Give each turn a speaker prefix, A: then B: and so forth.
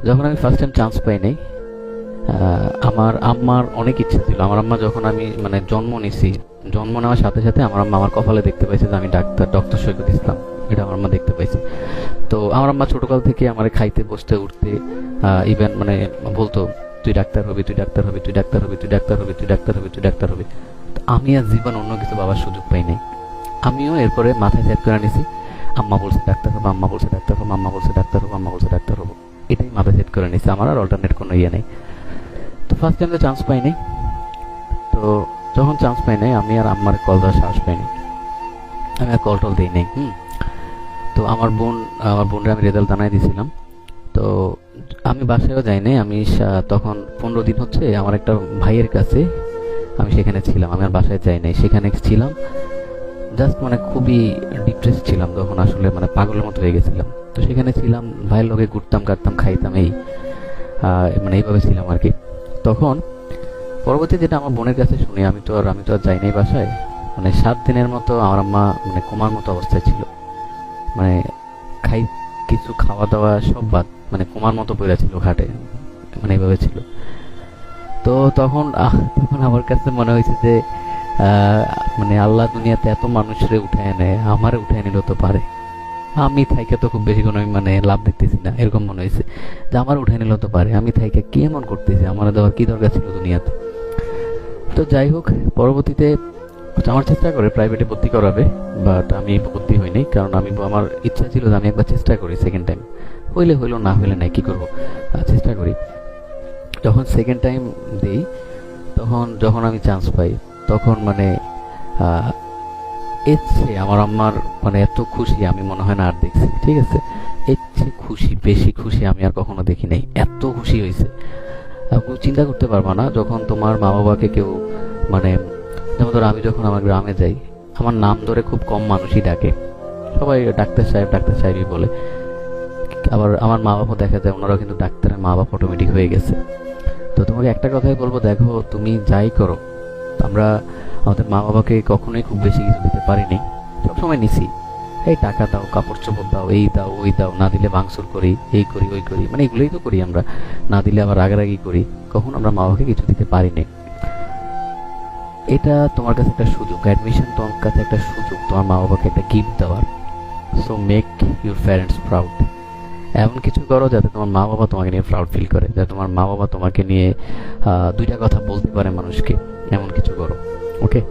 A: যখন আমি first time chance পাই নাই, আমার আম্মার অনেক ইচ্ছা ছিল। আমার আম্মা যখন আমি মানে জন্ম নিছি, জন্ম নেওয়ার সাথে সাথে আমার আম্মা আমার কপালে দেখতে পাইছে যে আমি ডাক্তার, ডক্টর সৈকত ইসলাম। এটা আমার আম্মা দেখতে পাইছে। তো আমার আম্মা ছোটকাল থেকে আমার খাইতে বসতে উঠতে ইভেন মানে বলতো, তুই ডাক্তার হবি, তুই ডাক্তার হবি, তুই ডাক্তার হবি, তুই ডাক্তার হবি, তুই ডাক্তার হবি, তুই ডাক্তার হবি। তো আমি আর জীবন অন্য কিছু বাবার সুযোগ পাই নাই। আমিও এরপরে মাথায় সেট করে নিছি, আম্মা বলছে ডাক্তার হবো, আম্মা বলছে ডাক্তার হবো, আম্মা বলছে ডাক্তার হবো, আম্মা বলছে ডাক্তার হবো। এটাই মাথায় সেট করে নিছি, আমার আর অল্টারনেট কোনো ইয়ে নেই। তো ফার্স্ট টাইম তো চান্স পাই নাই। তো যখন চান্স পাই নাই, আমি আর আম্মার কল দেওয়ার সাহস পাইনি, আমি আর কল টল দিই নাই। তো আমার বোনরা আমি রেজাল্ট জানাই দিয়েছিলাম। তো আমি বাসায়ও যাই নাই। আমি তখন 15 দিন হচ্ছে আমার একটা ভাইয়ের কাছে আমি সেখানে ছিলাম। আমি আর বাসায় যাই নাই, সেখানে ছিলাম। জাস্ট মানে খুবই ডিপ্রেস ছিলাম তখন, আসলে মানে পাগলের মতো হয়ে গেছিলাম। তো সেখানে ছিলাম, ভাইয়ের লগে ঘুরতাম কাটতাম খাইতাম, এই মানে এইভাবে ছিলাম আর কি। তখন পরবর্তী যেটা আমার বোনের কাছে শুনি, আমি তো আর যাই নাই বাসায়। মানে 7 দিনের মতো আমার আম্মা মানে কোমার মতো অবস্থায় ছিল। মানে খাই কিছু খাওয়া দাওয়া সব বাদ, মানে কোমার মতো পড়ে ছিল খাটে, মানে এইভাবে ছিল। তো তখন আমার কাছে মনে হয়েছে যে আহ, মানে আল্লাহ দুনিয়াতে এত মানুষরে উঠায় নেয়, আমারে উঠায় নিলেও তো পারে। আমি থাইকে তো খুব বেশি কোনো আমি লাভ দেখতেছি না, এরকম মনে হয়েছে যে আমার উঠায় নিলেও তো পারে। আমি থাইকে কি এমন করতেছি, আমার দেওয়ার কি দরকার ছিল দুনিয়াতে। তো যাই হোক, পরবর্তীতে আমার চেষ্টা করে প্রাইভেটে ভর্তি করাবে, বাট আমি ভর্তি হইনি। কারণ আমার ইচ্ছা ছিল যে আমি একবার চেষ্টা করি, সেকেন্ড টাইম হইলে হইলো, না হইলে নাই, কি করবো, চেষ্টা করি। যখন সেকেন্ড টাইম দিই, যখন আমি চান্স পাই, তখন মানে আহ, এর চেয়ে আমার আম্মার মানে এত খুশি আমি মনে হয় না আর দেখছি, ঠিক আছে। এর চেয়ে খুশি, বেশি খুশি আমি আর কখনো দেখি নাই। এত খুশি হয়েছে, আপনি চিন্তা করতে পারবা না। যখন তোমার মা বাবাকে কেউ মানে, যেমন ধরো আমি যখন আমার গ্রামে যাই, আমার নাম ধরে খুব কম মানুষই ডাকে, সবাই ডাক্তার সাহেব ডাক্তার সাহেবই বলে। আবার আমার মা বাবা দেখা যায় ওনারাও কিন্তু ডাক্তারের মা বাবা অটোমেটিক হয়ে গেছে। তো তোমাকে একটা কথাই বলবো, দেখো তুমি যাই করো, আমরা আমাদের মা বাবাকে কখনোই খুব বেশি কিছু দিতে পারিনি, সবসময় নিছি। এই টাকা দাও, কাপড় চোপড় দাও, এই দাও ওই দাও, না দিলে ভাঙচুর করি, এই করি ওই করি, মানে এগুলোই তো করি আমরা। না দিলে আবার রাগারাগি করি, কখন আমরা মা বাবাকে কিছু দিতে পারিনি। এটা তোমার কাছে একটা সুযোগ, অ্যাডমিশন তোমার কাছে একটা সুযোগ তোমার মা বাবাকে একটা গিফট দেওয়ার। So make your parents proud. এমন কিছু করো যাতে তোমার মা বাবা তোমাকে নিয়ে প্রাউড ফিল করে, যাতে তোমার মা বাবা তোমাকে নিয়ে দুইটা কথা বলতে পারে মানুষকে, এমন কিছু করো। ওকে।